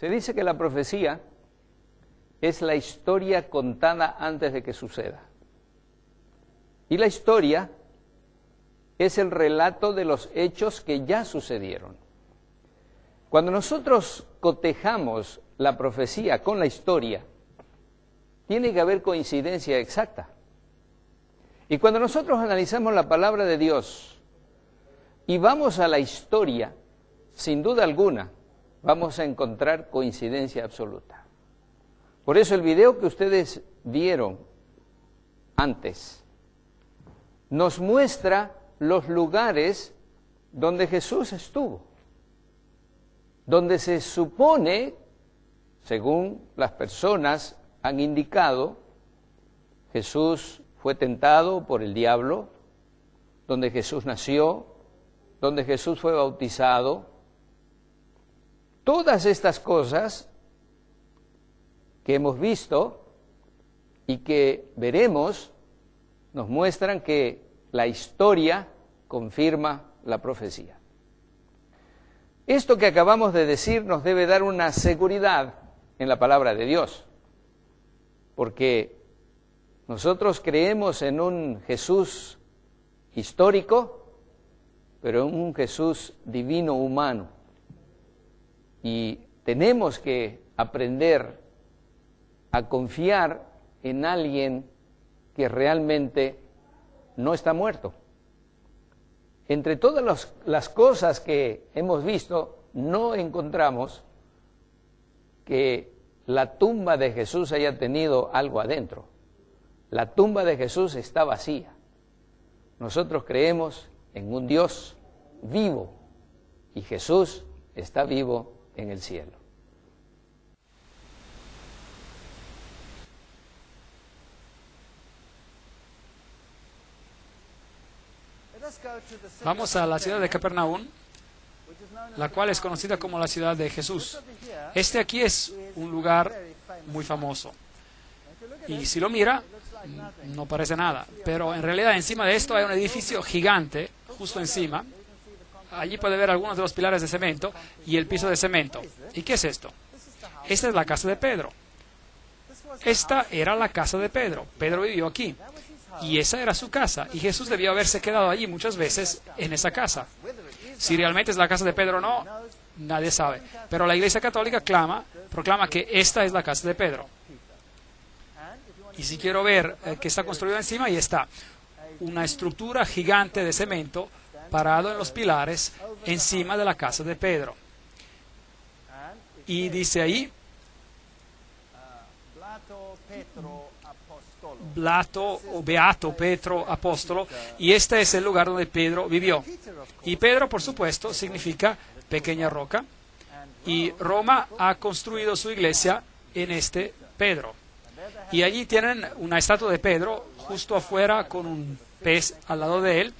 Se dice que la profecía es la historia contada antes de que suceda. Y la historia es el relato de los hechos que ya sucedieron. Cuando nosotros cotejamos la profecía con la historia, tiene que haber coincidencia exacta. Y cuando nosotros analizamos la palabra de Dios y vamos a la historia, sin duda alguna, vamos a encontrar coincidencia absoluta. Por eso el video que ustedes vieron antes nos muestra los lugares donde Jesús estuvo, donde se supone, según las personas han indicado, Jesús fue tentado por el diablo, donde Jesús nació, donde Jesús fue bautizado. Todas estas cosas que hemos visto y que veremos nos muestran que la historia confirma la profecía. Esto que acabamos de decir nos debe dar una seguridad en la palabra de Dios, porque nosotros creemos en un Jesús histórico, pero en un Jesús divino humano. Y tenemos que aprender a confiar en alguien que realmente no está muerto. Entre todas las cosas que hemos visto, no encontramos que la tumba de Jesús haya tenido algo adentro. La tumba de Jesús está vacía. Nosotros creemos en un Dios vivo y Jesús está vivo en el cielo. Vamos a la ciudad de Capernaum, la cual es conocida como la ciudad de Jesús. Este aquí es un lugar muy famoso. Y si lo mira, no parece nada. Pero en realidad encima de esto hay un edificio gigante, justo encima. Allí puede ver algunos de los pilares de cemento y el piso de cemento. ¿Y qué es esto? Esta es la casa de Pedro. Esta era la casa de Pedro. Pedro vivió aquí. Y esa era su casa. Y Jesús debió haberse quedado allí muchas veces en esa casa. Si realmente es la casa de Pedro o no, nadie sabe. Pero la Iglesia Católica proclama que esta es la casa de Pedro. Y si quiero ver que está construido encima, ahí está. Una estructura gigante de cemento parado en los pilares encima de la casa de Pedro. Y dice ahí, Beato Petro Apóstolo, y este es el lugar donde Pedro vivió. Y Pedro, por supuesto, significa pequeña roca, y Roma ha construido su iglesia en este Pedro. Y allí tienen una estatua de Pedro justo afuera con un pez al lado de él.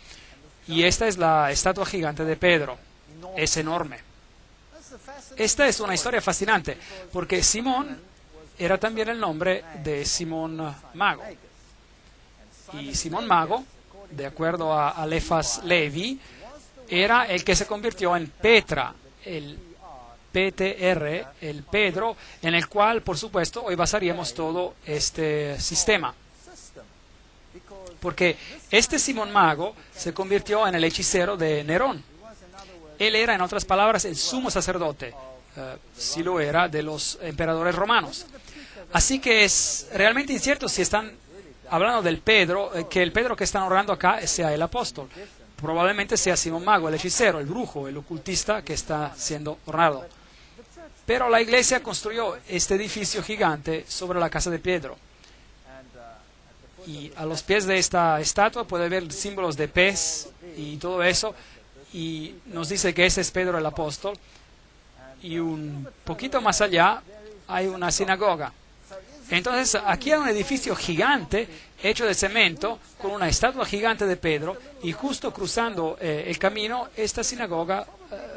Y esta es la estatua gigante de Pedro. Es enorme. Esta es una historia fascinante, porque Simón era también el nombre de Simón Mago. Y Simón Mago, de acuerdo a Eliphas Levi, era el que se convirtió en Petra, el PTR, el Pedro, en el cual, por supuesto, hoy basaríamos todo este sistema. Porque este Simón Mago se convirtió en el hechicero de Nerón. Él era, en otras palabras, el sumo sacerdote, si lo era, de los emperadores romanos. Así que es realmente incierto si están hablando del Pedro, que el Pedro que están honrando acá sea el apóstol. Probablemente sea Simón Mago, el hechicero, el brujo, el ocultista que está siendo honrado. Pero la iglesia construyó este edificio gigante sobre la casa de Pedro. Y a los pies de esta estatua puede ver símbolos de pez y todo eso. Y nos dice que ese es Pedro el apóstol. Y un poquito más allá hay una sinagoga. Entonces aquí hay un edificio gigante hecho de cemento con una estatua gigante de Pedro, y justo cruzando el camino esta sinagoga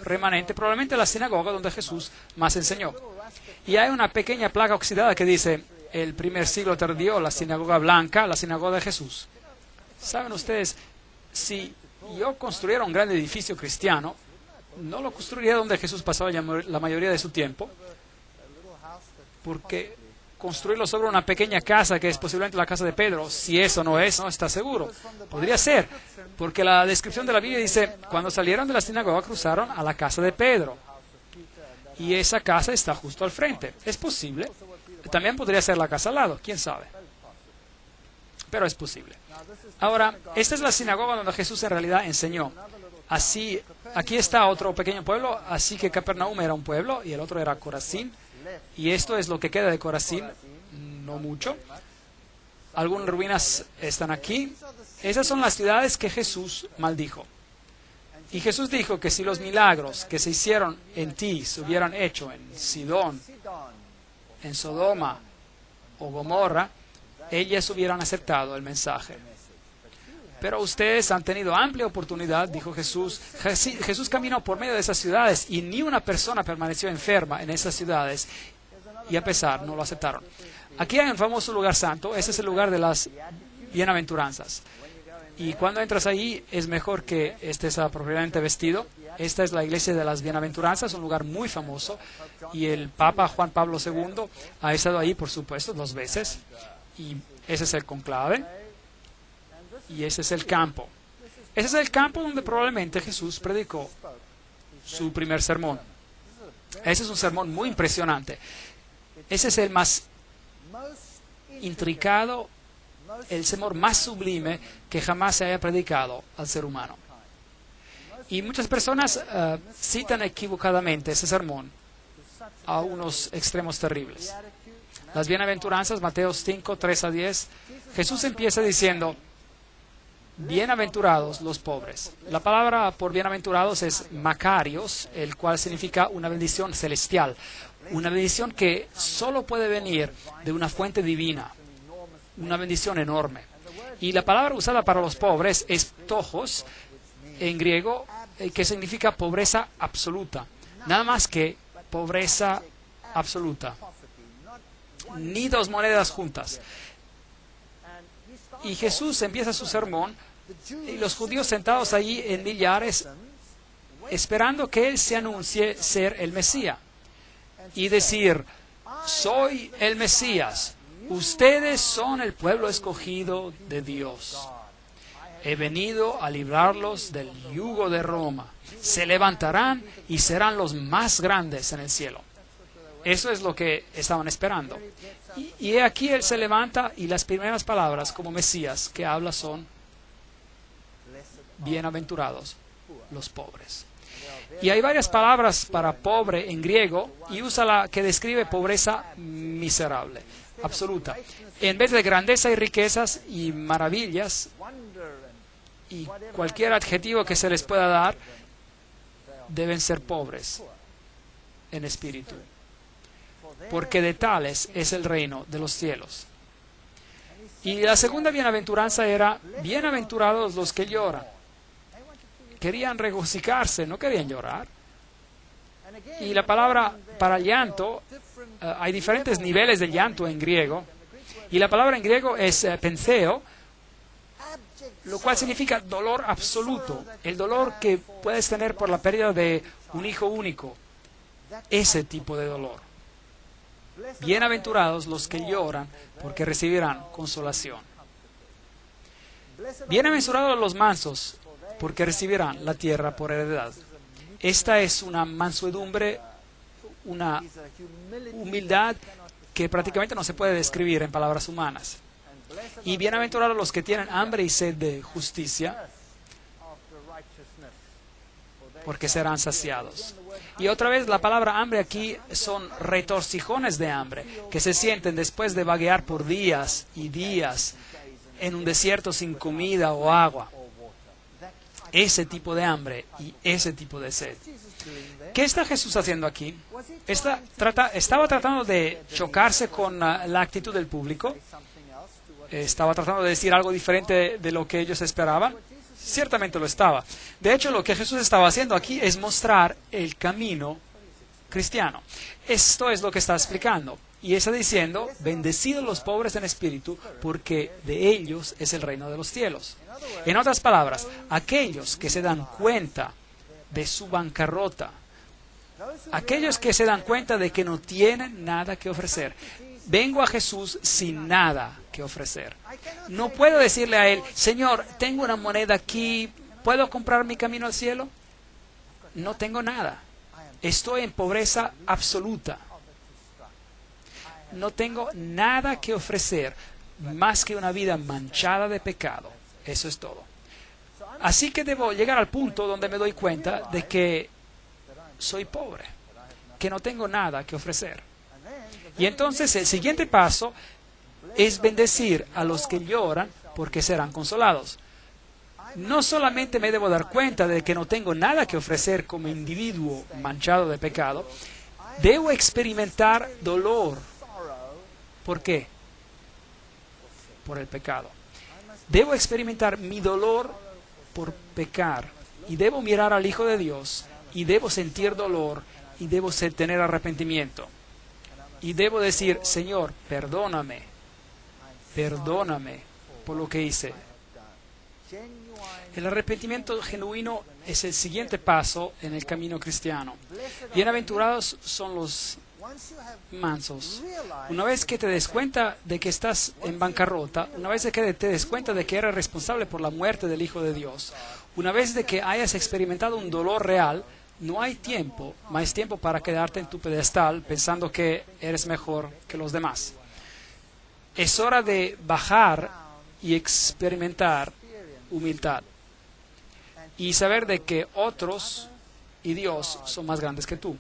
remanente, probablemente la sinagoga donde Jesús más enseñó. Y hay una pequeña placa oxidada que dice: el primer siglo tardío, la sinagoga blanca, la sinagoga de Jesús. ¿Saben ustedes? Si yo construyera un gran edificio cristiano, no lo construiría donde Jesús pasaba la mayoría de su tiempo, porque construirlo sobre una pequeña casa que es posiblemente la casa de Pedro, si eso no es, no está seguro. Podría ser, porque la descripción de la Biblia dice: cuando salieron de la sinagoga cruzaron a la casa de Pedro. Y esa casa está justo al frente. Es posible. También podría ser la casa al lado, quién sabe. Pero es posible. Ahora, esta es la sinagoga donde Jesús en realidad enseñó. Así, aquí está otro pequeño pueblo, así que Capernaum era un pueblo y el otro era Corazín. Y esto es lo que queda de Corazín, no mucho. Algunas ruinas están aquí. Esas son las ciudades que Jesús maldijo. Y Jesús dijo que si los milagros que se hicieron en ti se hubieran hecho en Sidón, en Sodoma o Gomorra, ellas hubieran aceptado el mensaje. Pero ustedes han tenido amplia oportunidad, dijo Jesús. Jesús caminó por medio de esas ciudades y ni una persona permaneció enferma en esas ciudades, y a pesar no lo aceptaron. Aquí hay un famoso lugar santo. Ese es el lugar de las bienaventuranzas. Y cuando entras ahí es mejor que estés apropiadamente vestido. Esta es la iglesia de las bienaventuranzas, un lugar muy famoso. Y el Papa Juan Pablo II ha estado ahí, por supuesto, 2 veces. Y ese es el conclave. Y ese es el campo. Ese es el campo donde probablemente Jesús predicó su primer sermón. Ese es un sermón muy impresionante. Ese es el más intricado, el sermón más sublime que jamás se haya predicado al ser humano. Y muchas personas citan equivocadamente ese sermón a unos extremos terribles. Las bienaventuranzas, Mateo 5, 3-10, Jesús empieza diciendo: bienaventurados los pobres. La palabra por bienaventurados es makarios, el cual significa una bendición celestial, una bendición que solo puede venir de una fuente divina, una bendición enorme. Y la palabra usada para los pobres es ptojos, en griego, que significa pobreza absoluta. Nada más que pobreza absoluta. Ni 2 monedas juntas. Y Jesús empieza su sermón, y los judíos sentados allí en millares, esperando que Él se anuncie ser el Mesías. Y decir: soy el Mesías, ustedes son el pueblo escogido de Dios. He venido a librarlos del yugo de Roma. Se levantarán y serán los más grandes en el cielo. Eso es lo que estaban esperando. Y aquí Él se levanta, y las primeras palabras como Mesías que habla son: bienaventurados los pobres. Y hay varias palabras para pobre en griego, y usa la que describe pobreza miserable, absoluta. En vez de grandeza y riquezas y maravillas y cualquier adjetivo que se les pueda dar, deben ser pobres en espíritu, porque de tales es el reino de los cielos. Y la segunda bienaventuranza era, bienaventurados los que lloran. Querían regocijarse, no querían llorar. Y la palabra para llanto, hay diferentes niveles de llanto en griego. Y la palabra en griego es penseo, lo cual significa dolor absoluto, el dolor que puedes tener por la pérdida de un hijo único, ese tipo de dolor. Bienaventurados los que lloran, porque recibirán consolación. Bienaventurados los mansos, porque recibirán la tierra por heredad. Esta es una mansedumbre, una humildad que prácticamente no se puede describir en palabras humanas. Y bienaventurados los que tienen hambre y sed de justicia, porque serán saciados. Y otra vez la palabra hambre aquí son retorcijones de hambre, que se sienten después de vaguear por días y días en un desierto sin comida o agua. Ese tipo de hambre y ese tipo de sed. ¿Qué está Jesús haciendo aquí? ¿Estaba tratando de chocarse con la actitud del público? ¿Estaba tratando de decir algo diferente de lo que ellos esperaban? Ciertamente lo estaba. De hecho, lo que Jesús estaba haciendo aquí es mostrar el camino cristiano. Esto es lo que está explicando. Y está diciendo, bendecidos los pobres en espíritu, porque de ellos es el reino de los cielos. En otras palabras, aquellos que se dan cuenta de su bancarrota, aquellos que se dan cuenta de que no tienen nada que ofrecer. Vengo a Jesús sin nada que ofrecer. No puedo decirle a Él, Señor, tengo una moneda aquí, ¿puedo comprar mi camino al cielo? No tengo nada. Estoy en pobreza absoluta. No tengo nada que ofrecer más que una vida manchada de pecado. Eso es todo. Así que debo llegar al punto donde me doy cuenta de que soy pobre, que no tengo nada que ofrecer. Y entonces el siguiente paso es bendecir a los que lloran porque serán consolados. No solamente me debo dar cuenta de que no tengo nada que ofrecer como individuo manchado de pecado, debo experimentar dolor. ¿Por qué? Por el pecado. Debo experimentar mi dolor por pecar y debo mirar al Hijo de Dios y debo sentir dolor y debo tener arrepentimiento. Y debo decir, Señor, perdóname por lo que hice. El arrepentimiento genuino es el siguiente paso en el camino cristiano. Bienaventurados son los mansos. Una vez que te des cuenta de que estás en bancarrota, una vez que te des cuenta de que eres responsable por la muerte del Hijo de Dios, una vez de que hayas experimentado un dolor real, no hay más tiempo para quedarte en tu pedestal pensando que eres mejor que los demás. Es hora de bajar y experimentar humildad y saber de que otros y Dios son más grandes que tú.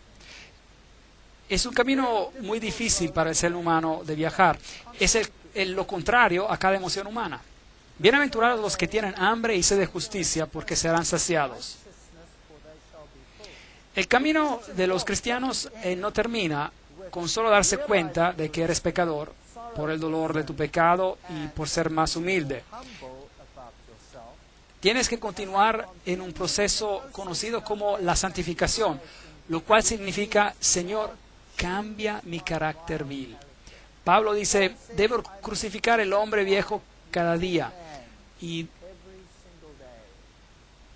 Es un camino muy difícil para el ser humano de viajar. Es lo contrario a cada emoción humana. Bienaventurados los que tienen hambre y sed de justicia, porque serán saciados. El camino de los cristianos no termina con solo darse cuenta de que eres pecador por el dolor de tu pecado y por ser más humilde. Tienes que continuar en un proceso conocido como la santificación, lo cual significa, Señor, cambia mi carácter vil. Pablo dice, debo crucificar el hombre viejo cada día y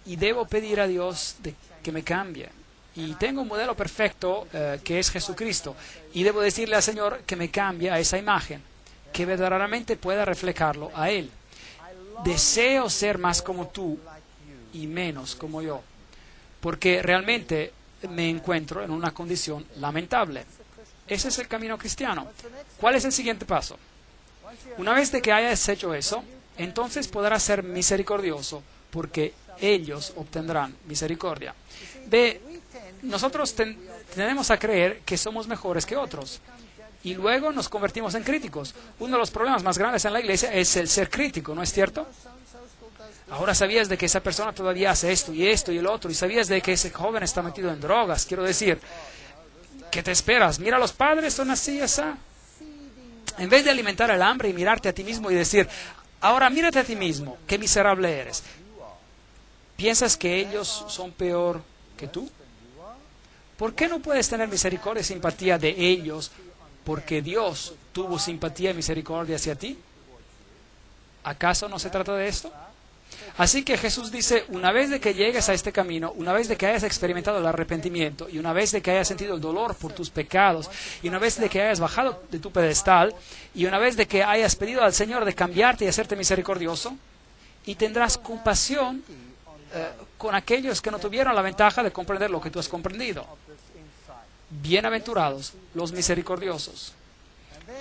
debo pedir a Dios que me cambie. Y tengo un modelo perfecto que es Jesucristo. Y debo decirle al Señor que me cambie a esa imagen, que verdaderamente pueda reflejarlo a Él. Deseo ser más como tú y menos como yo, porque realmente me encuentro en una condición lamentable. Ese es el camino cristiano. ¿Cuál es el siguiente paso? Una vez de que hayas hecho eso, entonces podrás ser misericordioso, porque ellos obtendrán misericordia. Nosotros tenemos a creer que somos mejores que otros y luego nos convertimos en críticos. Uno de los problemas más grandes en la iglesia es el ser crítico, ¿no es cierto? Ahora sabías de que esa persona todavía hace esto y el otro, y sabías de que ese joven está metido en drogas. Quiero decir, ¿qué te esperas? Mira, los padres son así, así. En vez de alimentar el hambre y mirarte a ti mismo y decir, ahora mírate a ti mismo, qué miserable eres. ¿Piensas que ellos son peor que tú? ¿Por qué no puedes tener misericordia y simpatía de ellos porque Dios tuvo simpatía y misericordia hacia ti? ¿Acaso no se trata de esto? Así que Jesús dice, una vez de que llegues a este camino, una vez de que hayas experimentado el arrepentimiento, y una vez de que hayas sentido el dolor por tus pecados, y una vez de que hayas bajado de tu pedestal, y una vez de que hayas pedido al Señor de cambiarte y hacerte misericordioso, y tendrás compasión con aquellos que no tuvieron la ventaja de comprender lo que tú has comprendido. Bienaventurados los misericordiosos.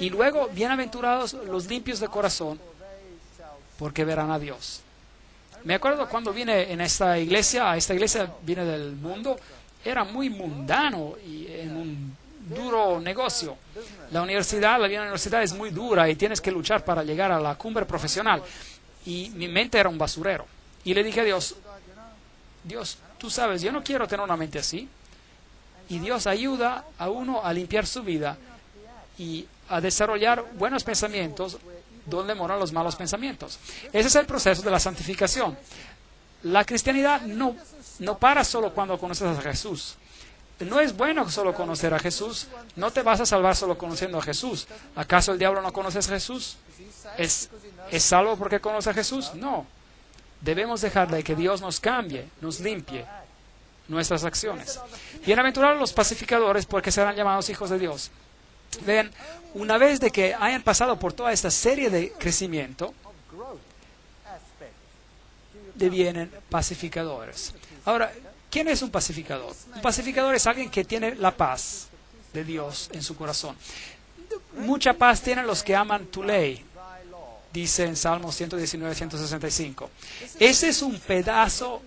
Y luego, bienaventurados los limpios de corazón, porque verán a Dios. Me acuerdo cuando vine a esta iglesia vine del mundo, era muy mundano y en un duro negocio. La vida en la universidad es muy dura y tienes que luchar para llegar a la cumbre profesional. Y mi mente era un basurero. Y le dije a Dios, tú sabes, yo no quiero tener una mente así. Y Dios ayuda a uno a limpiar su vida y a desarrollar buenos pensamientos donde moran los malos pensamientos. Ese es el proceso de la santificación. La cristianidad no para solo cuando conoces a Jesús. No es bueno solo conocer a Jesús. No te vas a salvar solo conociendo a Jesús. ¿Acaso el diablo no conoce a Jesús? ¿Es salvo porque conoce a Jesús? No. Debemos dejar de que Dios nos cambie, nos limpie nuestras acciones. Bienaventurados los pacificadores, porque serán llamados hijos de Dios. Ven, una vez de que hayan pasado por toda esta serie de crecimiento, devienen pacificadores. Ahora, ¿quién es un pacificador? Un pacificador es alguien que tiene la paz de Dios en su corazón. Mucha paz tienen los que aman tu ley, dice en Salmos 119, 165. Ese es un pedazo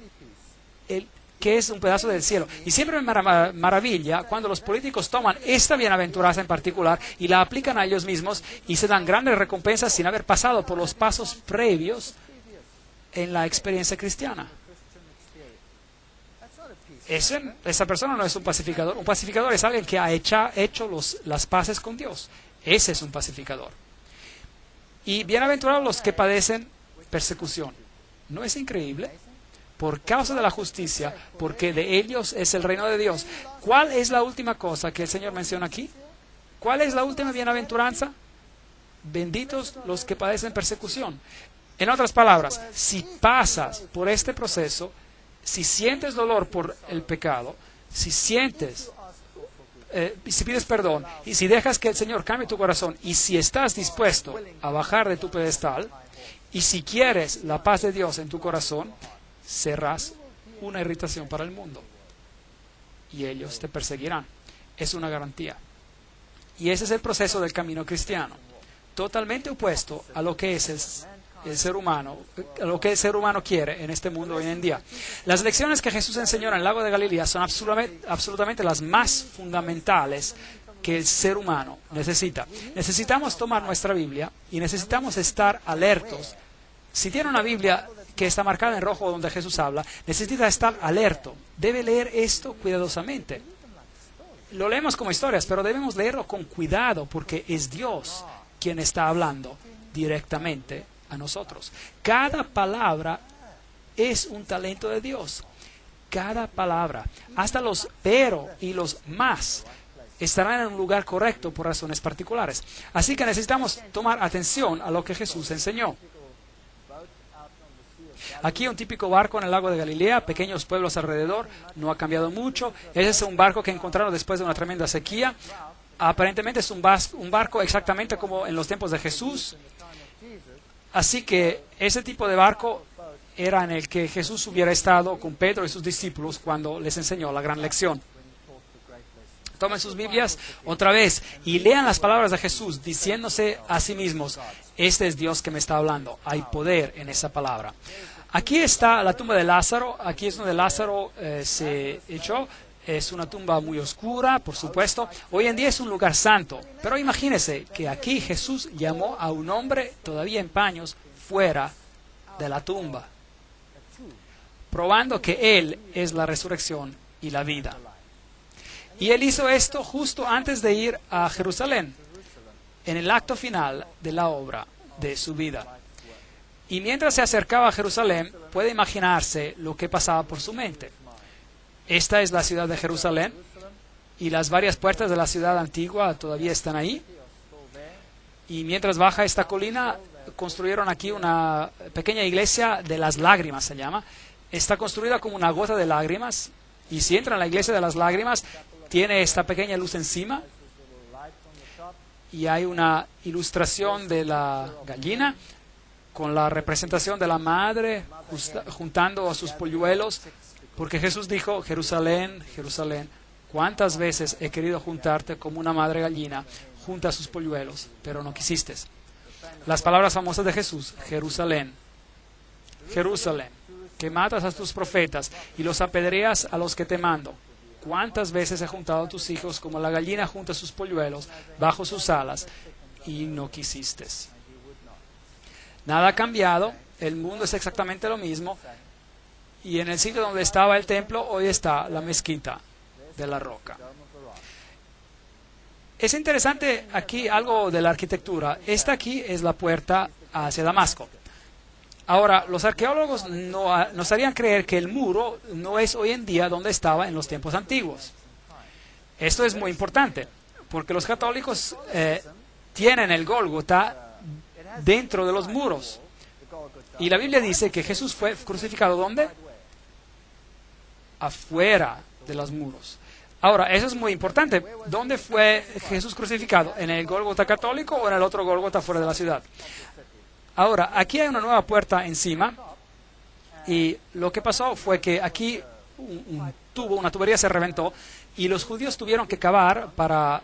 que es un pedazo del cielo. Y siempre me maravilla cuando los políticos toman esta bienaventuranza en particular y la aplican a ellos mismos y se dan grandes recompensas sin haber pasado por los pasos previos en la experiencia cristiana. Esa persona no es un pacificador. Un pacificador es alguien que ha hecho las paces con Dios. Ese es un pacificador. Y bienaventurados los que padecen persecución. ¿No es increíble? Por causa de la justicia, porque de ellos es el reino de Dios. ¿Cuál es la última cosa que el Señor menciona aquí? ¿Cuál es la última bienaventuranza? Benditos los que padecen persecución. En otras palabras, si pasas por este proceso, si sientes dolor por el pecado, si pides perdón, y si dejas que el Señor cambie tu corazón, y si estás dispuesto a bajar de tu pedestal, y si quieres la paz de Dios en tu corazón, serás una irritación para el mundo y ellos te perseguirán. Es una garantía. Y ese es el proceso del camino cristiano, totalmente opuesto a lo que es el ser humano, a lo que el ser humano quiere en este mundo hoy en día. Las lecciones que Jesús enseñó en el lago de Galilea son absolutamente las más fundamentales que el ser humano necesita. Necesitamos tomar nuestra Biblia y necesitamos estar alertos. Si tiene una Biblia que está marcada en rojo donde Jesús habla, necesita estar alerto. Debe leer esto cuidadosamente. Lo leemos como historias, pero debemos leerlo con cuidado porque es Dios quien está hablando directamente a nosotros. Cada palabra es un talento de Dios. Cada palabra, hasta los pero y los más, estarán en un lugar correcto por razones particulares. Así que necesitamos tomar atención a lo que Jesús enseñó. Aquí un típico barco en el lago de Galilea, pequeños pueblos alrededor, no ha cambiado mucho. Ese es un barco que encontraron después de una tremenda sequía. Aparentemente es un barco exactamente como en los tiempos de Jesús. Así que ese tipo de barco era en el que Jesús hubiera estado con Pedro y sus discípulos cuando les enseñó la gran lección. Tomen sus Biblias otra vez y lean las palabras de Jesús diciéndose a sí mismos, este es Dios que me está hablando. Hay poder en esa palabra. Aquí está la tumba de Lázaro. Aquí es donde Lázaro se echó. Es una tumba muy oscura, por supuesto. Hoy en día es un lugar santo. Pero imagínense que aquí Jesús llamó a un hombre todavía en paños fuera de la tumba, probando que Él es la resurrección y la vida. Y Él hizo esto justo antes de ir a Jerusalén. en el acto final de la obra de su vida. Y mientras se acercaba a Jerusalén, puede imaginarse lo que pasaba por su mente. Esta es la ciudad de Jerusalén y las varias puertas de la ciudad antigua todavía están ahí. Y mientras baja esta colina, construyeron aquí una pequeña iglesia de las lágrimas, se llama. Está construida como una gota de lágrimas. Y si entra en la iglesia de las lágrimas, tiene esta pequeña luz encima. Y hay una ilustración de la gallina con la representación de la madre juntando a sus polluelos. Porque Jesús dijo, Jerusalén, Jerusalén, ¿cuántas veces he querido juntarte como una madre gallina junta a sus polluelos, pero no quisiste? Las palabras famosas de Jesús, Jerusalén, Jerusalén, que matas a tus profetas y los apedreas a los que te mando. ¿Cuántas veces he juntado a tus hijos como la gallina junta a sus polluelos bajo sus alas y no quisiste? Nada ha cambiado, el mundo es exactamente lo mismo. Y en el sitio donde estaba el templo, hoy está la mezquita de la roca. Es interesante aquí algo de la arquitectura. Esta aquí es la puerta hacia Damasco. Ahora, los arqueólogos nos harían creer que el muro no es hoy en día donde estaba en los tiempos antiguos. Esto es muy importante, porque los católicos tienen el Gólgota dentro de los muros. Y la Biblia dice que Jesús fue crucificado ¿dónde? Afuera de los muros. Ahora, eso es muy importante. ¿Dónde fue Jesús crucificado? ¿En el Gólgota católico o en el otro Gólgota fuera de la ciudad? Ahora, aquí hay una nueva puerta encima y lo que pasó fue que aquí una tubería se reventó y los judíos tuvieron que cavar para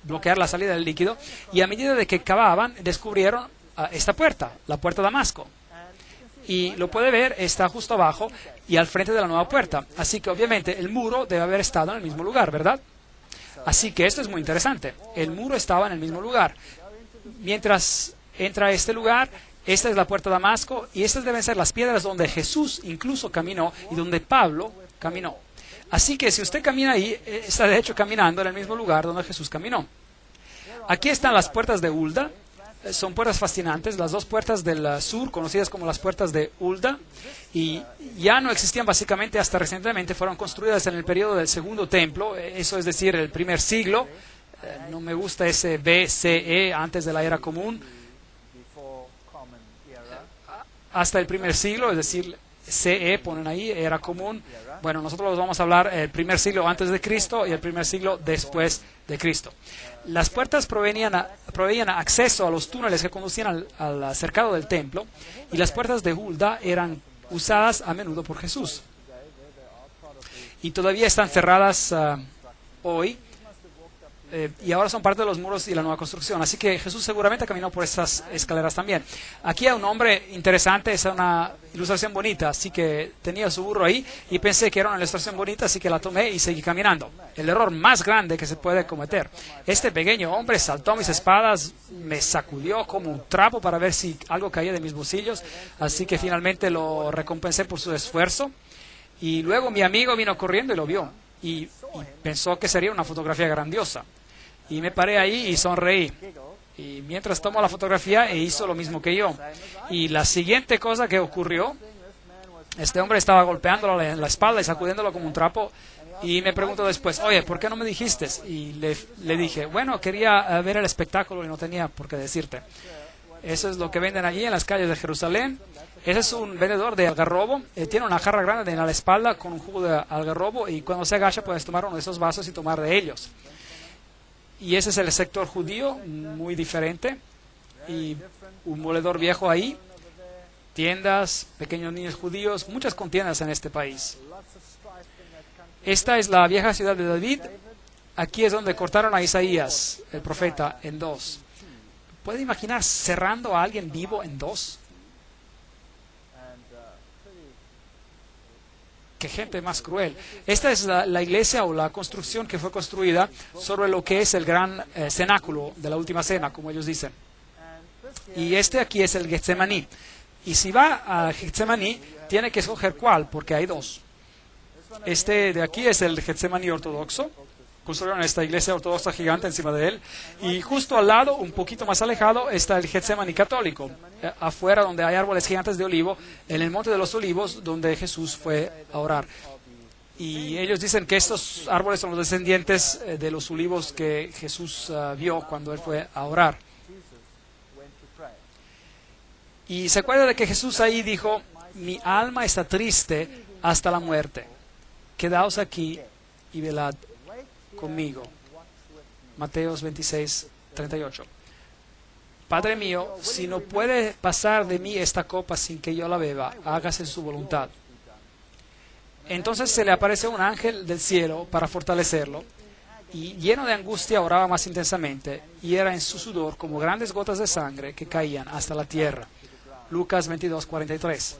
bloquear la salida del líquido, y a medida de que cavaban descubrieron esta puerta, la puerta de Damasco. Y lo puede ver, está justo abajo y al frente de la nueva puerta. Así que obviamente el muro debe haber estado en el mismo lugar, ¿verdad? Así que esto es muy interesante. El muro estaba en el mismo lugar. Mientras entra a este lugar, esta es la puerta de Damasco y estas deben ser las piedras donde Jesús incluso caminó y donde Pablo caminó. Así que si usted camina ahí, está de hecho caminando en el mismo lugar donde Jesús caminó. Aquí están las puertas de Hulda. Son puertas fascinantes, las dos puertas del sur, conocidas como las puertas de Hulda, y ya no existían básicamente hasta recientemente, fueron construidas en el periodo del segundo templo, eso es decir, el primer siglo. No me gusta ese BCE, antes de la era común, hasta el primer siglo, es decir, CE ponen ahí, era común. Bueno, nosotros vamos a hablar el primer siglo antes de Cristo y el primer siglo después de Cristo. Las puertas proveían acceso a los túneles que conducían al cercado del templo, y las puertas de Hulda eran usadas a menudo por Jesús. Y todavía están cerradas hoy, y ahora son parte de los muros y la nueva construcción. Así que Jesús seguramente caminó por estas escaleras también. Aquí hay un hombre interesante, es una ilustración bonita, así que tenía su burro ahí y pensé que era una ilustración bonita, así que la tomé y seguí caminando. El error más grande que se puede cometer. Este pequeño hombre saltó a mis espaldas, me sacudió como un trapo para ver si algo caía de mis bolsillos, así que finalmente lo recompensé por su esfuerzo. Y luego mi amigo vino corriendo y lo vio y pensó que sería una fotografía grandiosa. Y me paré ahí y sonreí. Y mientras tomó la fotografía, hizo lo mismo que yo. Y la siguiente cosa que ocurrió, este hombre estaba golpeándolo en la espalda y sacudiéndolo como un trapo. Y me preguntó después, oye, ¿por qué no me dijiste? Y le dije, bueno, quería ver el espectáculo y no tenía por qué decirte. Eso es lo que venden allí en las calles de Jerusalén. Ese es un vendedor de algarrobo. Tiene una jarra grande en la espalda con un jugo de algarrobo y cuando se agacha puedes tomar uno de esos vasos y tomar de ellos. Y ese es el sector judío, muy diferente. Y un moledor viejo ahí, tiendas, pequeños niños judíos, muchas contiendas en este país. Esta es la vieja ciudad de David. Aquí es donde cortaron a Isaías, el profeta, en dos. ¿Puede imaginar cerrando a alguien vivo en dos? ¡Qué gente más cruel! Esta es la iglesia o la construcción que fue construida sobre lo que es el gran cenáculo de la última cena, como ellos dicen. Y este aquí es el Getsemaní. Y si va a Getsemaní, tiene que escoger cuál, porque hay dos. Este de aquí es el Getsemaní ortodoxo, construyeron esta iglesia ortodoxa gigante encima de él. Y justo al lado, un poquito más alejado, está el Getsemaní católico, afuera donde hay árboles gigantes de olivo, en el Monte de los Olivos, donde Jesús fue a orar. Y ellos dicen que estos árboles son los descendientes de los olivos que Jesús vio cuando él fue a orar. Y se acuerda de que Jesús ahí dijo: mi alma está triste hasta la muerte. Quedaos aquí y velad conmigo. Mateos 26, 38. Padre mío, si no puede pasar de mí esta copa sin que yo la beba, hágase su voluntad. Entonces se le apareció un ángel del cielo para fortalecerlo, y lleno de angustia oraba más intensamente, y era en su sudor como grandes gotas de sangre que caían hasta la tierra. Lucas 22, 43.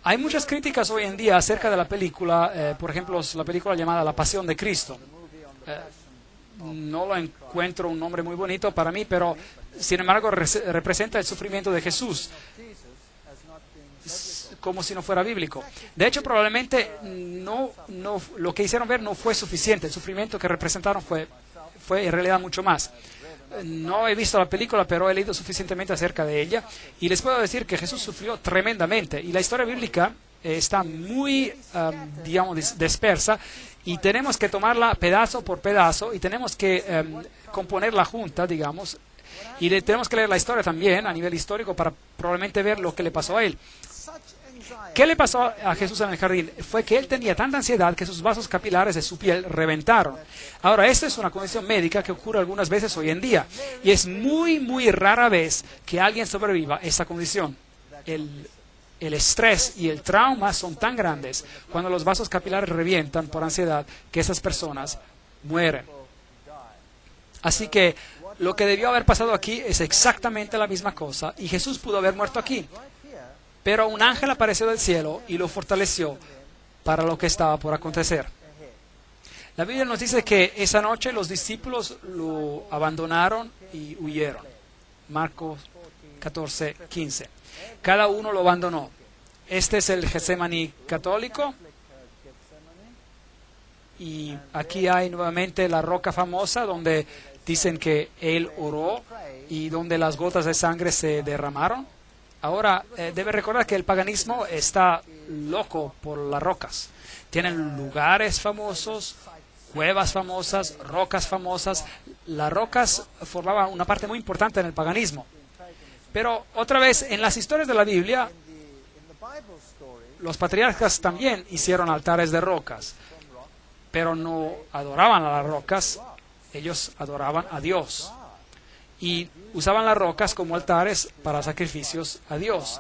Hay muchas críticas hoy en día acerca de la película, por ejemplo, la película llamada La Pasión de Cristo. No lo encuentro un nombre muy bonito para mí, pero sin embargo representa el sufrimiento de Jesús, como si no fuera bíblico. De hecho, probablemente lo que hicieron ver no fue suficiente. El sufrimiento que representaron fue en realidad mucho más. No he visto la película, pero he leído suficientemente acerca de ella, y les puedo decir que Jesús sufrió tremendamente, y la historia bíblica está muy, digamos, dispersa, y tenemos que tomarla pedazo por pedazo, y tenemos que componerla junta, digamos, y tenemos que leer la historia también a nivel histórico para probablemente ver lo que le pasó a él. ¿Qué le pasó a Jesús en el jardín? Fue que él tenía tanta ansiedad que sus vasos capilares de su piel reventaron. Ahora, esta es una condición médica que ocurre algunas veces hoy en día, y es muy, muy rara vez que alguien sobreviva a esta condición. El estrés y el trauma son tan grandes cuando los vasos capilares revientan por ansiedad que esas personas mueren. Así que lo que debió haber pasado aquí es exactamente la misma cosa, y Jesús pudo haber muerto aquí. Pero un ángel apareció del cielo y lo fortaleció para lo que estaba por acontecer. La Biblia nos dice que esa noche los discípulos lo abandonaron y huyeron. Marcos 14, 15. Cada uno lo abandonó. Este es el Getsemaní católico. Y aquí hay nuevamente la roca famosa donde dicen que él oró y donde las gotas de sangre se derramaron. Ahora, debe recordar que el paganismo está loco por las rocas. Tienen lugares famosos, cuevas famosas, rocas famosas. Las rocas formaban una parte muy importante en el paganismo. Pero otra vez, en las historias de la Biblia, los patriarcas también hicieron altares de rocas, pero no adoraban a las rocas, ellos adoraban a Dios. Y usaban las rocas como altares para sacrificios a Dios,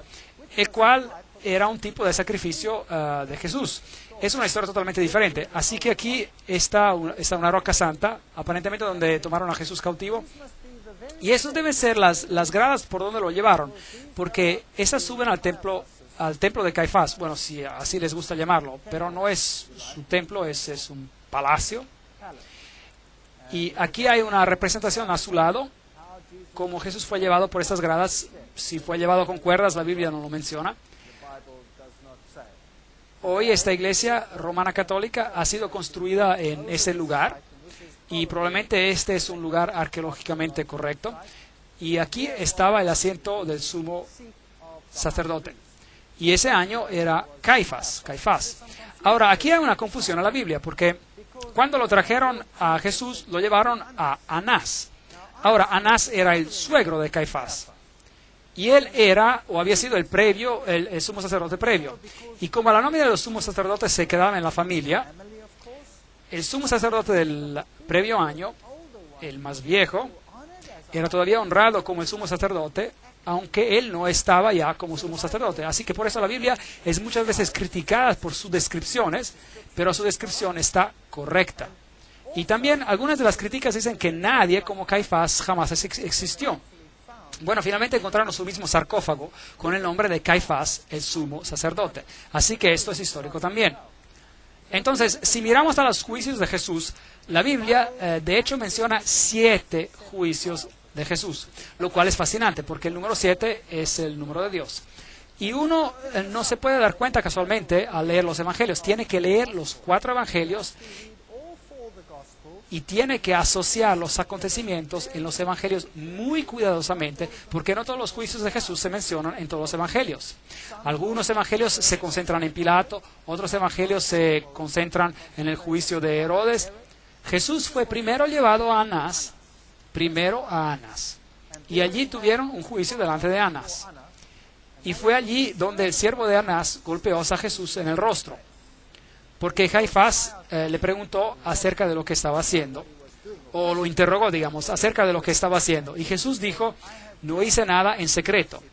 el cual era un tipo de sacrificio de Jesús. Es una historia totalmente diferente. Así que aquí está una roca santa, aparentemente donde tomaron a Jesús cautivo. Y esas deben ser las gradas por donde lo llevaron, porque esas suben al templo de Caifás. Bueno, si así les gusta llamarlo, pero no es su templo, es un palacio. Y aquí hay una representación a su lado, como Jesús fue llevado por estas gradas. Si fue llevado con cuerdas, la Biblia no lo menciona. Hoy esta iglesia romana católica ha sido construida en ese lugar, y probablemente este es un lugar arqueológicamente correcto. Y aquí estaba el asiento del sumo sacerdote. Y ese año era Caifás. Ahora, aquí hay una confusión en la Biblia, porque cuando lo trajeron a Jesús, lo llevaron a Anás. Ahora, Anás era el suegro de Caifás, y él era, o había sido el sumo sacerdote previo. Y como la nómina de los sumos sacerdotes se quedaba en la familia, el sumo sacerdote del previo año, el más viejo, era todavía honrado como el sumo sacerdote, aunque él no estaba ya como sumo sacerdote. Así que por eso la Biblia es muchas veces criticada por sus descripciones, pero su descripción está correcta. Y también algunas de las críticas dicen que nadie como Caifás jamás existió. Bueno, finalmente encontraron su mismo sarcófago con el nombre de Caifás, el sumo sacerdote. Así que esto es histórico también. Entonces, si miramos a los juicios de Jesús, la Biblia de hecho menciona 7 juicios de Jesús, lo cual es fascinante porque el número 7 es el número de Dios. Y uno no se puede dar cuenta casualmente al leer los evangelios. Tiene que leer los 4 evangelios y tiene que asociar los acontecimientos en los evangelios muy cuidadosamente, porque no todos los juicios de Jesús se mencionan en todos los evangelios. Algunos evangelios se concentran en Pilato, otros evangelios se concentran en el juicio de Herodes. Jesús fue primero llevado a Anás, y allí tuvieron un juicio delante de Anás. Y fue allí donde el siervo de Anás golpeó a Jesús en el rostro, porque Caifás le preguntó acerca de lo que estaba haciendo, o lo interrogó, digamos, acerca de lo que estaba haciendo. Y Jesús dijo: no hice nada en secreto.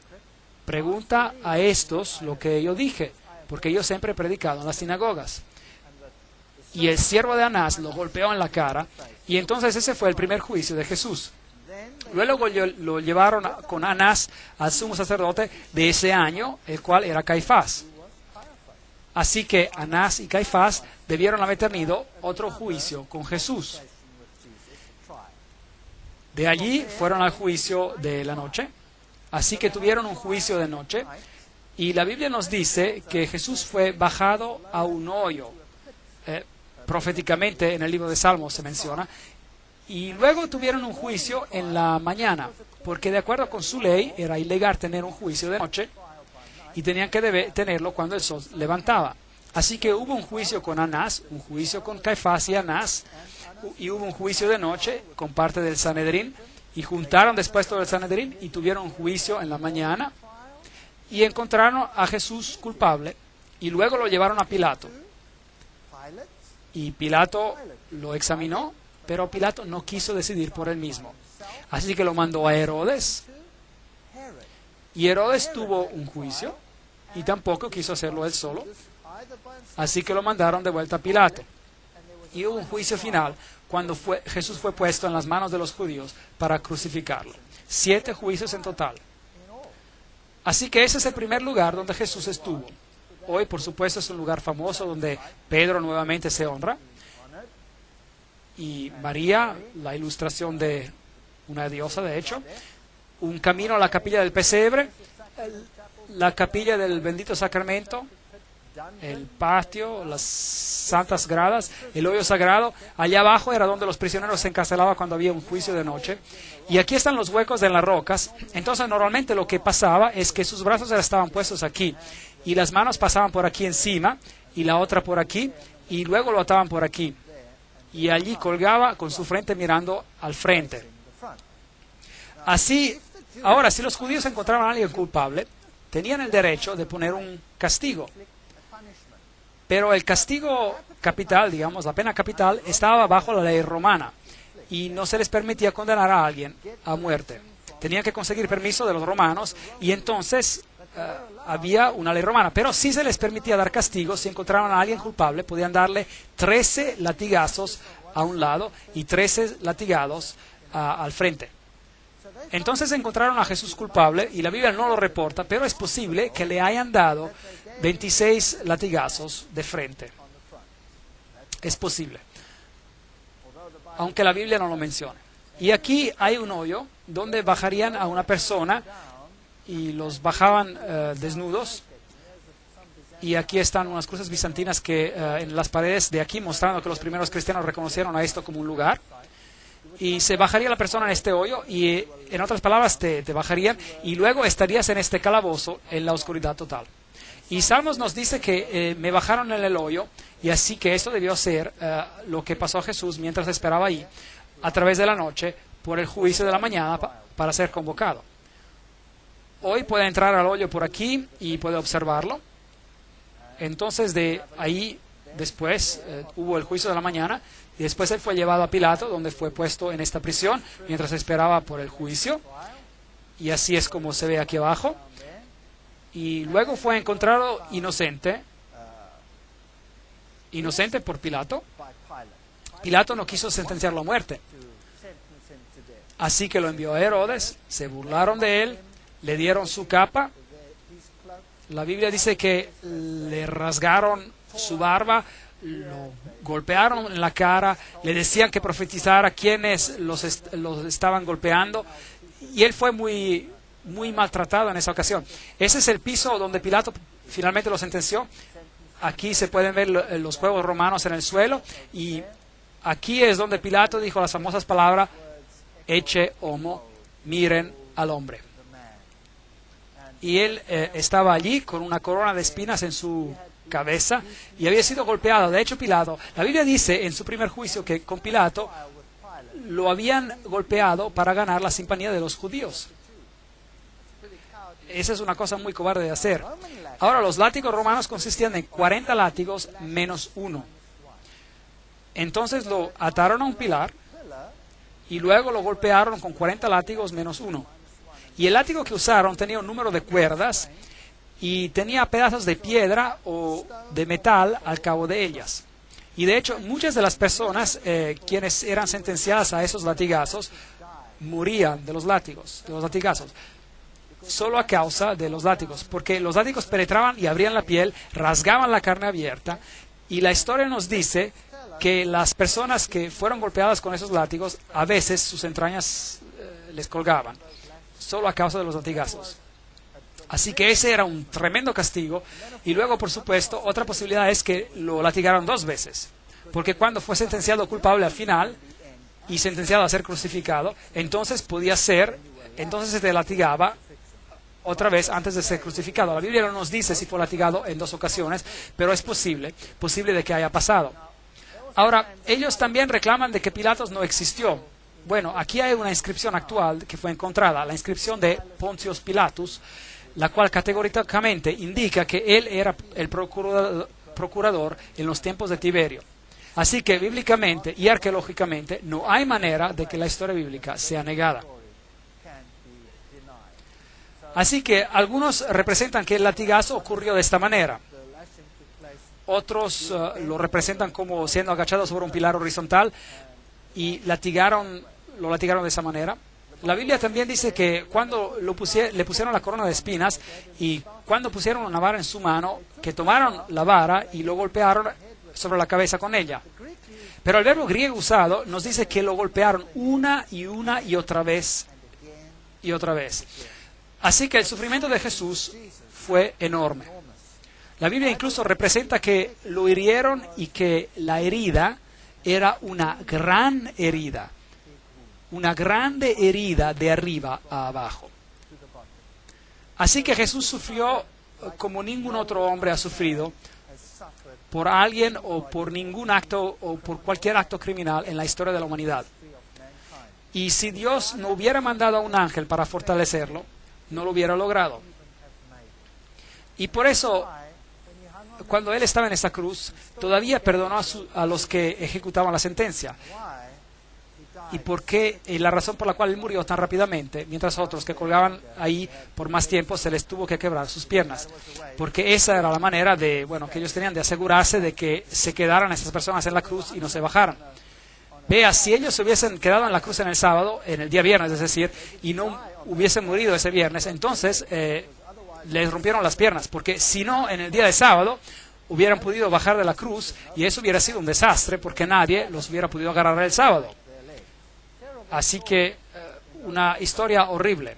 Pregunta a estos lo que yo dije, porque yo siempre he predicado en las sinagogas. Y el siervo de Anás lo golpeó en la cara, y entonces ese fue el primer juicio de Jesús. Luego lo llevaron con Anás al sumo sacerdote de ese año, el cual era Caifás. Así que Anás y Caifás debieron haber tenido otro juicio con Jesús. De allí fueron al juicio de la noche. Así que tuvieron un juicio de noche. Y la Biblia nos dice que Jesús fue bajado a un hoyo. Proféticamente en el libro de Salmos se menciona. Y luego tuvieron un juicio en la mañana, porque de acuerdo con su ley era ilegal tener un juicio de noche y tenían que tenerlo cuando el sol levantaba. Así que hubo un juicio con Anás, un juicio con Caifás y Anás, y hubo un juicio de noche con parte del Sanedrín, y juntaron después todo el Sanedrín y tuvieron un juicio en la mañana y encontraron a Jesús culpable y luego lo llevaron a Pilato. Y Pilato lo examinó, pero Pilato no quiso decidir por él mismo. Así que lo mandó a Herodes. Y Herodes tuvo un juicio y tampoco quiso hacerlo él solo. Así que lo mandaron de vuelta a Pilato. Y hubo un juicio final cuando Jesús fue puesto en las manos de los judíos para crucificarlo. 7 juicios en total. Así que ese es el primer lugar donde Jesús estuvo. Hoy, por supuesto, es un lugar famoso donde Pedro nuevamente se honra. Y María, la ilustración de una diosa, de hecho. Un camino a la capilla del pesebre, la capilla del bendito sacramento, el patio, las santas gradas, el hoyo sagrado. Allá abajo era donde los prisioneros se encarcelaban cuando había un juicio de noche. Y aquí están los huecos de las rocas. Entonces normalmente lo que pasaba es que sus brazos estaban puestos aquí y las manos pasaban por aquí encima y la otra por aquí y luego lo ataban por aquí. Y allí colgaba con su frente mirando al frente. Así, ahora, si los judíos encontraban a alguien culpable, tenían el derecho de poner un castigo. Pero el castigo capital, digamos, la pena capital, estaba bajo la ley romana y no se les permitía condenar a alguien a muerte. Tenían que conseguir permiso de los romanos y entonces había una ley romana. Pero sí se les permitía dar castigos. Si encontraban a alguien culpable, podían darle 13 latigazos a un lado y 13 latigazos al frente. Entonces encontraron a Jesús culpable y la Biblia no lo reporta, pero es posible que le hayan dado 26 latigazos de frente. Es posible, aunque la Biblia no lo menciona. Y aquí hay un hoyo donde bajarían a una persona y los bajaban desnudos. Y aquí están unas cruces bizantinas que en las paredes de aquí, mostrando que los primeros cristianos reconocieron a esto como un lugar. Y se bajaría la persona en este hoyo y, en otras palabras, te bajarían y luego estarías en este calabozo en la oscuridad total. Y Salmos nos dice que me bajaron en el hoyo y así que esto debió ser lo que pasó a Jesús mientras esperaba ahí a través de la noche por el juicio de la mañana para ser convocado. Hoy puede entrar al hoyo por aquí y puede observarlo. Entonces de ahí después hubo el juicio de la mañana y después él fue llevado a Pilato, donde fue puesto en esta prisión mientras esperaba por el juicio. Y así es como se ve aquí abajo. Y luego fue encontrado inocente por Pilato. Pilato no quiso sentenciarlo a muerte. Así que lo envió a Herodes, se burlaron de él, le dieron su capa. La Biblia dice que le rasgaron su barba, lo golpearon en la cara, le decían que profetizara a quienes los estaban golpeando, y él fue muy maltratado en esa ocasión. Ese es el piso donde Pilato finalmente lo sentenció. Aquí se pueden ver los huevos romanos en el suelo, y aquí es donde Pilato dijo las famosas palabras, ecce homo, miren al hombre. Y él estaba allí con una corona de espinas en su cabeza y había sido golpeado. De hecho, Pilato, la Biblia dice en su primer juicio que con Pilato lo habían golpeado para ganar la simpatía de los judíos. Esa es una cosa muy cobarde de hacer. Ahora, los látigos romanos consistían en 40 látigos menos uno. Entonces lo ataron a un pilar y luego lo golpearon con 40 látigos menos uno. Y el látigo que usaron tenía un número de cuerdas y tenía pedazos de piedra o de metal al cabo de ellas. Y de hecho, muchas de las personas quienes eran sentenciadas a esos latigazos morían de los latigazos, solo a causa de los látigos, porque los látigos penetraban y abrían la piel, rasgaban la carne abierta, y la historia nos dice que las personas que fueron golpeadas con esos látigos, a veces sus entrañas les colgaban, solo a causa de los latigazos. Así que ese era un tremendo castigo. Y luego, por supuesto, otra posibilidad es que lo latigaron 2 veces. Porque cuando fue sentenciado culpable al final y sentenciado a ser crucificado, entonces se te latigaba otra vez antes de ser crucificado. La Biblia no nos dice si fue latigado en 2 ocasiones, pero es posible de que haya pasado. Ahora, ellos también reclaman de que Pilatos no existió. Bueno, aquí hay una inscripción actual que fue encontrada, la inscripción de Pontius Pilatus, la cual categóricamente indica que él era el procurador en los tiempos de Tiberio. Así que bíblicamente y arqueológicamente no hay manera de que la historia bíblica sea negada. Así que algunos representan que el latigazo ocurrió de esta manera. Otros lo representan como siendo agachado sobre un pilar horizontal y lo latigaron de esa manera. La Biblia también dice que cuando le pusieron la corona de espinas y cuando pusieron una vara en su mano, que tomaron la vara y lo golpearon sobre la cabeza con ella. Pero el verbo griego usado nos dice que lo golpearon una y otra vez y otra vez. Así que el sufrimiento de Jesús fue enorme. La Biblia incluso representa que lo hirieron y que la herida era una gran herida. Una grande herida de arriba a abajo. Así que Jesús sufrió como ningún otro hombre ha sufrido por alguien o por ningún acto o por cualquier acto criminal en la historia de la humanidad. Y si Dios no hubiera mandado a un ángel para fortalecerlo, no lo hubiera logrado. Y por eso, cuando Él estaba en esa cruz, todavía perdonó a los que ejecutaban la sentencia. ¿Y por qué? La razón por la cual Él murió tan rápidamente, mientras otros que colgaban ahí por más tiempo se les tuvo que quebrar sus piernas. Porque esa era la manera que ellos tenían de asegurarse de que se quedaran esas personas en la cruz y no se bajaran. Vea, si ellos se hubiesen quedado en la cruz en el sábado, en el día viernes, es decir, y no hubiesen morido ese viernes, entonces les rompieron las piernas, porque si no, en el día de sábado hubieran podido bajar de la cruz y eso hubiera sido un desastre porque nadie los hubiera podido agarrar el sábado. Así que una historia horrible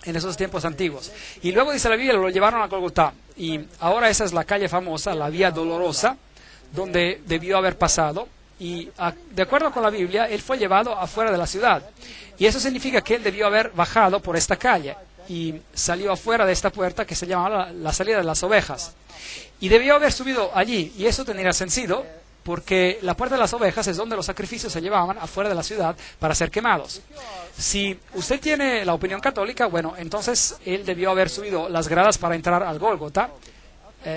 en esos tiempos antiguos. Y luego dice la Biblia, lo llevaron a Golgotá. Y ahora esa es la calle famosa, la Vía Dolorosa, donde debió haber pasado. Y de acuerdo con la Biblia, él fue llevado afuera de la ciudad. Y eso significa que él debió haber bajado por esta calle y salió afuera de esta puerta que se llamaba la salida de las ovejas. Y debió haber subido allí. Y eso tendría sentido, porque la puerta de las ovejas es donde los sacrificios se llevaban afuera de la ciudad para ser quemados. Si usted tiene la opinión católica, bueno, entonces él debió haber subido las gradas para entrar al Gólgota.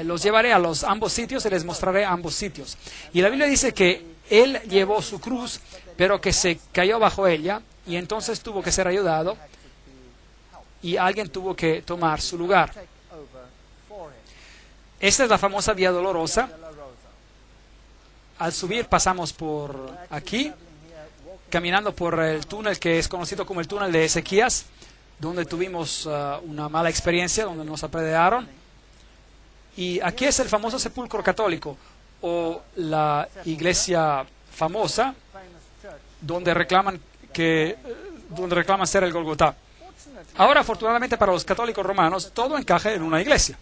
Los llevaré a ambos sitios y les mostraré ambos sitios. Y la Biblia dice que él llevó su cruz, pero que se cayó bajo ella y entonces tuvo que ser ayudado y alguien tuvo que tomar su lugar. Esta es la famosa Vía Dolorosa. Al subir pasamos por aquí, caminando por el túnel que es conocido como el túnel de Ezequías, donde tuvimos una mala experiencia, donde nos apedrearon. Y aquí es el famoso sepulcro católico, o la iglesia famosa, donde reclaman ser el Golgotá. Ahora, afortunadamente para los católicos romanos, todo encaja en una iglesia.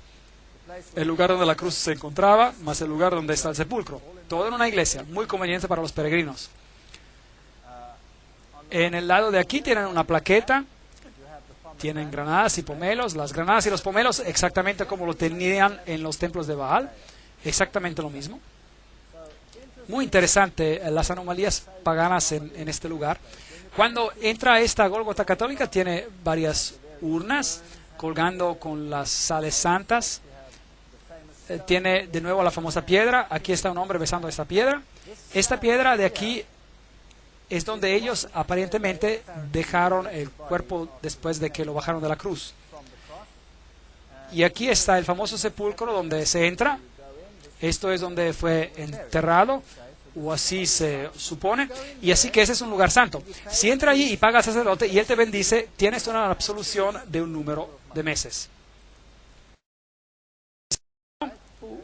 el lugar donde la cruz se encontraba, más el lugar donde está el sepulcro. Todo en una iglesia, muy conveniente para los peregrinos. En el lado de aquí tienen una plaqueta, tienen granadas y pomelos. Las granadas y los pomelos exactamente como lo tenían en los templos de Baal, exactamente lo mismo. Muy interesante las anomalías paganas en este lugar. Cuando entra a esta Gólgota católica tiene varias urnas colgando con las sales santas. Tiene de nuevo la famosa piedra. Aquí está un hombre besando esta piedra. Esta piedra de aquí es donde ellos aparentemente dejaron el cuerpo después de que lo bajaron de la cruz. Y aquí está el famoso sepulcro donde se entra. Esto es donde fue enterrado, o así se supone, y así que ese es un lugar santo. Si entra allí y paga al sacerdote y él te bendice, tienes una absolución de un número de meses.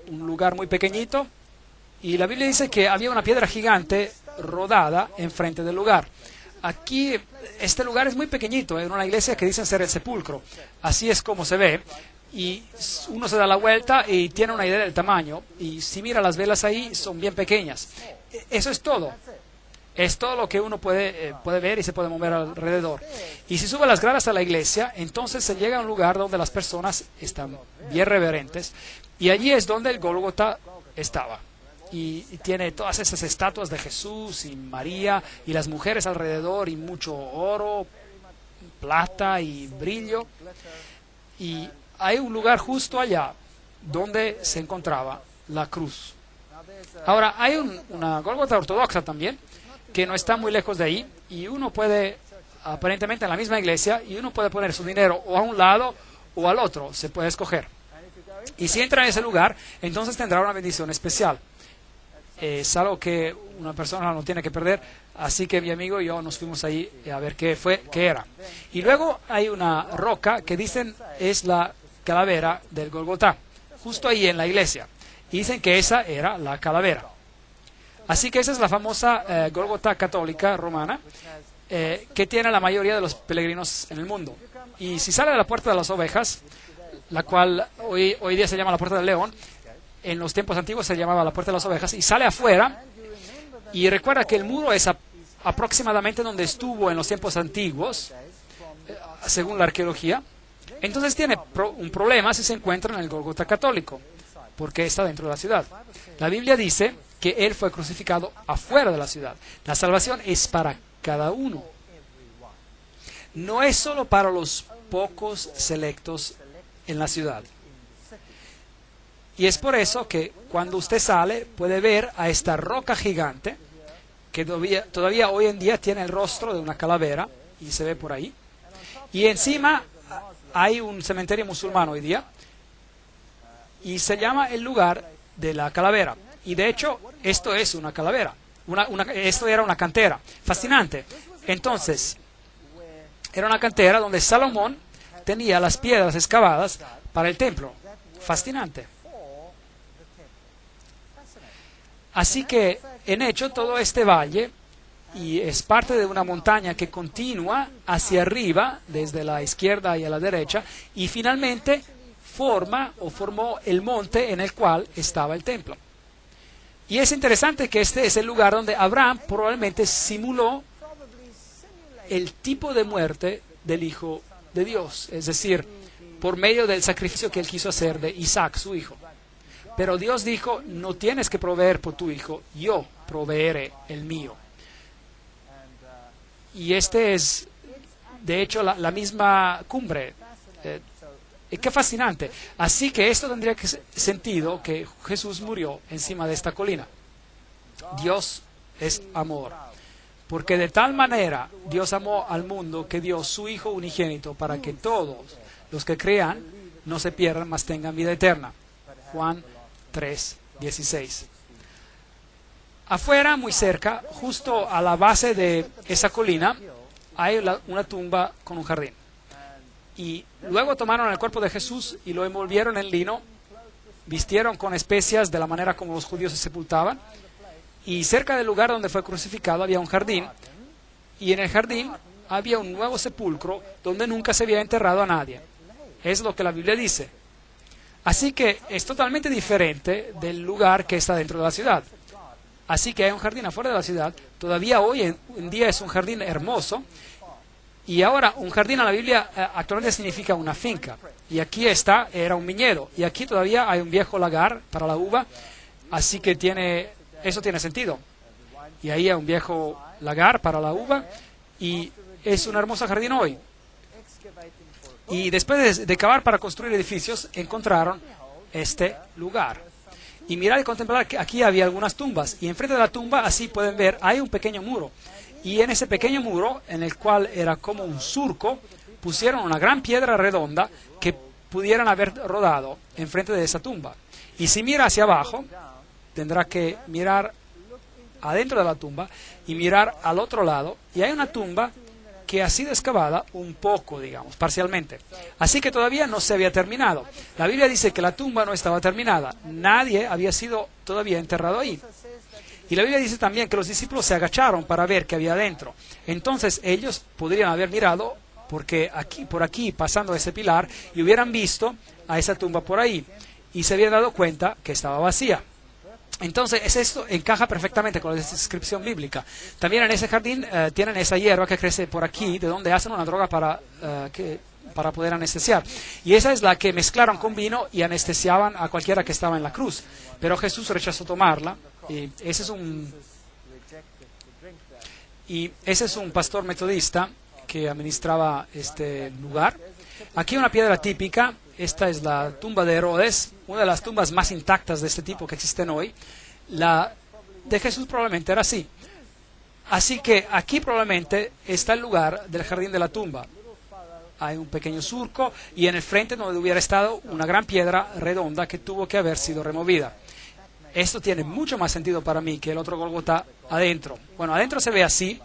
Un lugar muy pequeñito, y la Biblia dice que había una piedra gigante rodada enfrente del lugar. Aquí, este lugar es muy pequeñito, en una iglesia que dicen ser el sepulcro. Así es como se ve. Y uno se da la vuelta y tiene una idea del tamaño. Y si mira las velas ahí, son bien pequeñas. Eso es todo. Es todo lo que uno puede ver y se puede mover alrededor. Y si sube las gradas a la iglesia, entonces se llega a un lugar donde las personas están bien reverentes. Y allí es donde el Gólgota estaba. Y tiene todas esas estatuas de Jesús y María y las mujeres alrededor y mucho oro, plata y brillo. Y hay un lugar justo allá donde se encontraba la cruz. Ahora, hay una Gólgota ortodoxa también, que no está muy lejos de ahí, y uno puede, aparentemente en la misma iglesia, y uno puede poner su dinero o a un lado o al otro, se puede escoger. Y si entra en ese lugar, entonces tendrá una bendición especial. Es algo que una persona no tiene que perder, así que mi amigo y yo nos fuimos ahí a ver qué era. Y luego hay una roca que dicen es la calavera del Gólgota, justo ahí en la iglesia. Y dicen que esa era la calavera. Así que esa es la famosa Gólgota católica romana que tiene la mayoría de los peregrinos en el mundo. Y si sale de la Puerta de las Ovejas, la cual hoy día se llama la Puerta del León, en los tiempos antiguos se llamaba la Puerta de las Ovejas, y sale afuera, y recuerda que el muro es aproximadamente donde estuvo en los tiempos antiguos, según la arqueología. Entonces tiene un problema si se encuentra en el Gólgota católico, porque está dentro de la ciudad. La Biblia dice que él fue crucificado afuera de la ciudad. La salvación es para cada uno. No es solo para los pocos selectos en la ciudad. Y es por eso que cuando usted sale puede ver a esta roca gigante que todavía hoy en día tiene el rostro de una calavera y se ve por ahí. Y encima hay un cementerio musulmán hoy día y se llama el lugar de la calavera. Y de hecho esto es una calavera. Esto era una cantera. Fascinante. Entonces, era una cantera donde Salomón tenía las piedras excavadas para el templo. Fascinante. Así que, en hecho, todo este valle y es parte de una montaña que continúa hacia arriba, desde la izquierda y a la derecha, y finalmente formó el monte en el cual estaba el templo. Y es interesante que este es el lugar donde Abraham probablemente simuló el tipo de muerte del Hijo de Dios, es decir, por medio del sacrificio que él quiso hacer de Isaac, su hijo. Pero Dios dijo, no tienes que proveer por tu hijo, yo proveeré el mío. Y este es, de hecho, la misma cumbre. Qué fascinante. Así que esto tendría sentido que Jesús murió encima de esta colina. Dios es amor. Porque de tal manera Dios amó al mundo que dio su Hijo unigénito para que todos los que crean no se pierdan, mas tengan vida eterna. Juan 3:16. Afuera, muy cerca, justo a la base de esa colina, hay una tumba con un jardín. Y luego tomaron el cuerpo de Jesús y lo envolvieron en lino, vistieron con especias de la manera como los judíos se sepultaban, y cerca del lugar donde fue crucificado había un jardín, y en el jardín había un nuevo sepulcro donde nunca se había enterrado a nadie. Es lo que la Biblia dice. Así que es totalmente diferente del lugar que está dentro de la ciudad. Así que hay un jardín afuera de la ciudad. Todavía hoy en día es un jardín hermoso. Y ahora un jardín en la Biblia actualmente significa una finca. Y aquí era un viñedo. Y aquí todavía hay un viejo lagar para la uva. Así que eso tiene sentido. Y ahí hay un viejo lagar para la uva. Y es un hermoso jardín hoy. Y después de cavar para construir edificios, encontraron este lugar. Y mirad y contemplad que aquí había algunas tumbas. Y enfrente de la tumba, así pueden ver, hay un pequeño muro. Y en ese pequeño muro, en el cual era como un surco, pusieron una gran piedra redonda que pudieran haber rodado enfrente de esa tumba. Y si mira hacia abajo, tendrá que mirar adentro de la tumba y mirar al otro lado. Y hay una tumba que ha sido excavada un poco, digamos, parcialmente. Así que todavía no se había terminado. La Biblia dice que la tumba no estaba terminada. Nadie había sido todavía enterrado ahí. Y la Biblia dice también que los discípulos se agacharon para ver qué había adentro. Entonces ellos podrían haber mirado por aquí, pasando ese pilar, y hubieran visto a esa tumba por ahí. Y se habían dado cuenta que estaba vacía. Entonces, esto encaja perfectamente con la descripción bíblica. También en ese jardín tienen esa hierba que crece por aquí, de donde hacen una droga para poder anestesiar. Y esa es la que mezclaron con vino y anestesiaban a cualquiera que estaba en la cruz. Pero Jesús rechazó tomarla. Y ese es un pastor metodista que administraba este lugar. Aquí una piedra típica. Esta es la tumba de Herodes, una de las tumbas más intactas de este tipo que existen hoy. La de Jesús probablemente era así. Así que aquí probablemente está el lugar del jardín de la tumba. Hay un pequeño surco y en el frente donde hubiera estado una gran piedra redonda que tuvo que haber sido removida. Esto tiene mucho más sentido para mí que el otro Gólgota adentro. Bueno, adentro se ve así.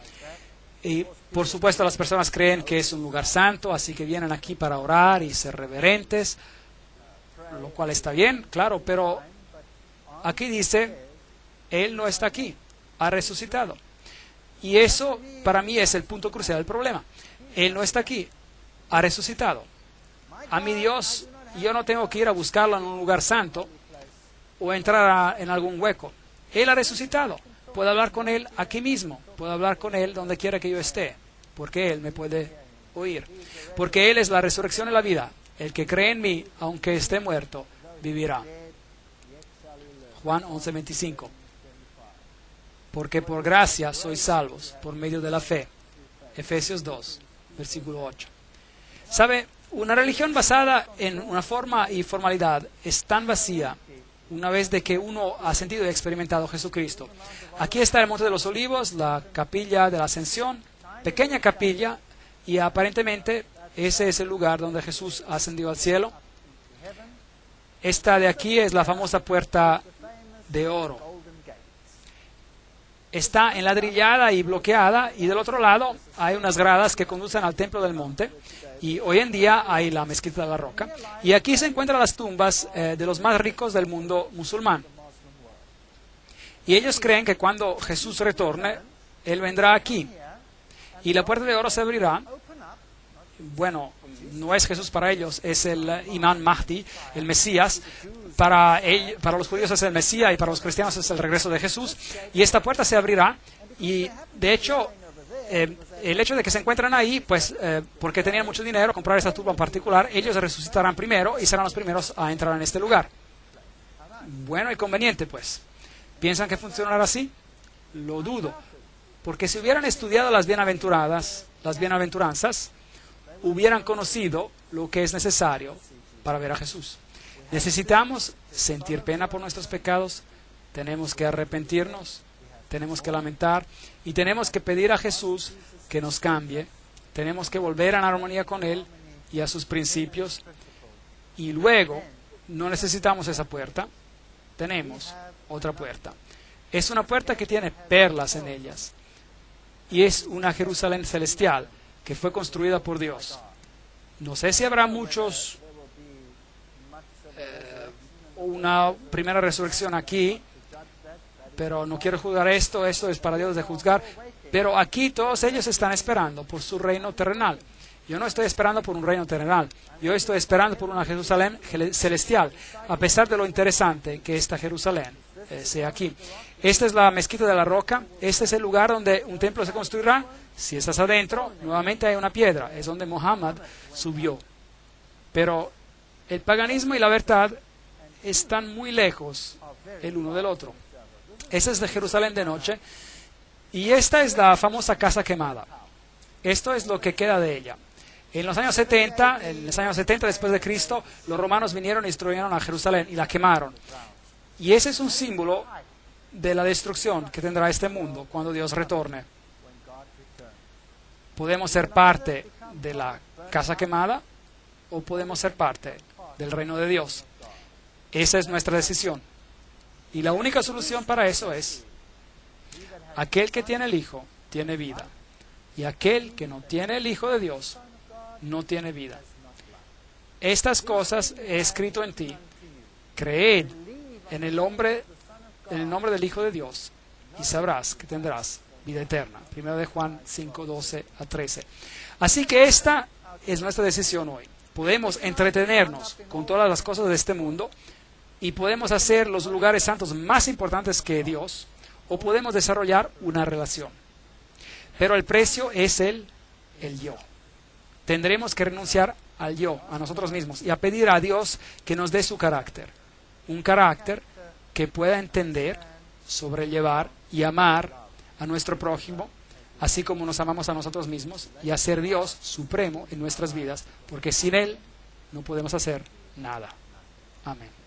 Y por supuesto las personas creen que es un lugar santo, así que vienen aquí para orar y ser reverentes, lo cual está bien, claro, pero aquí dice, Él no está aquí, ha resucitado. Y eso para mí es el punto crucial del problema. Él no está aquí, ha resucitado. A mi Dios, yo no tengo que ir a buscarlo en un lugar santo o entrar en algún hueco. Él ha resucitado. Puedo hablar con Él aquí mismo. Puedo hablar con Él donde quiera que yo esté. Porque Él me puede oír. Porque Él es la resurrección y la vida. El que cree en mí, aunque esté muerto, vivirá. Juan 11:25. Porque por gracia sois salvos por medio de la fe. Efesios 2, versículo 8. ¿Sabe? Una religión basada en una forma y formalidad es tan vacía una vez de que uno ha sentido y experimentado Jesucristo. Aquí está el Monte de los Olivos, la capilla de la Ascensión, pequeña capilla, y aparentemente ese es el lugar donde Jesús ascendió al cielo. Esta de aquí es la famosa puerta de oro. Está enladrillada y bloqueada, y del otro lado hay unas gradas que conducen al templo del monte, y hoy en día hay la mezquita de la roca, y aquí se encuentran las tumbas de los más ricos del mundo musulmán. Y ellos creen que cuando Jesús retorne, Él vendrá aquí, y la puerta de oro se abrirá. Bueno, no es Jesús para ellos, es el Imam Mahdi, el Mesías. Para los judíos es el Mesías y para los cristianos es el regreso de Jesús. Y esta puerta se abrirá y, de hecho, el hecho de que se encuentran ahí, pues, porque tenían mucho dinero, comprar esta tumba en particular, ellos resucitarán primero y serán los primeros a entrar en este lugar. Bueno y conveniente, pues. ¿Piensan que funcionará así? Lo dudo. Porque si hubieran estudiado las bienaventuranzas, hubieran conocido lo que es necesario para ver a Jesús. Necesitamos sentir pena por nuestros pecados, tenemos que arrepentirnos, tenemos que lamentar y tenemos que pedir a Jesús que nos cambie, tenemos que volver en armonía con Él y a sus principios, y luego no necesitamos esa puerta, tenemos otra puerta. Es una puerta que tiene perlas en ellas y es una Jerusalén celestial que fue construida por Dios. No sé si habrá muchos una primera resurrección aquí, pero no quiero juzgar esto es para Dios de juzgar, pero aquí todos ellos están esperando por su reino terrenal, Yo no estoy esperando por un reino terrenal. Yo estoy esperando por una Jerusalén celestial, a pesar de lo interesante que esta Jerusalén sea aquí. Esta es la mezquita de la roca. Este es el lugar donde un templo se construirá. Si estás adentro, nuevamente hay una piedra. Es donde Muhammad subió. Pero el paganismo y la verdad están muy lejos el uno del otro. Esta es de Jerusalén de noche. Y esta es la famosa casa quemada. Esto es lo que queda de ella. En los años 70 después de Cristo, los romanos vinieron y destruyeron a Jerusalén y la quemaron. Y ese es un símbolo de la destrucción que tendrá este mundo cuando Dios retorne. Podemos ser parte de la casa quemada o podemos ser parte del reino de Dios. Esa es nuestra decisión. Y la única solución para eso es: aquel que tiene el Hijo tiene vida. Y aquel que no tiene el Hijo de Dios no tiene vida. Estas cosas he escrito en ti. Creed en el nombre del Hijo de Dios y sabrás que tendrás vida eterna. 1 de Juan 5, 12 a 13. Así que esta es nuestra decisión hoy. Podemos entretenernos con todas las cosas de este mundo y podemos hacer los lugares santos más importantes que Dios, o podemos desarrollar una relación. Pero el precio es el yo. Tendremos que renunciar al yo, a nosotros mismos, y a pedir a Dios que nos dé su carácter. Un carácter que pueda entender, sobrellevar y amar a nuestro prójimo, así como nos amamos a nosotros mismos, y hacer Dios supremo en nuestras vidas, porque sin Él no podemos hacer nada. Amén.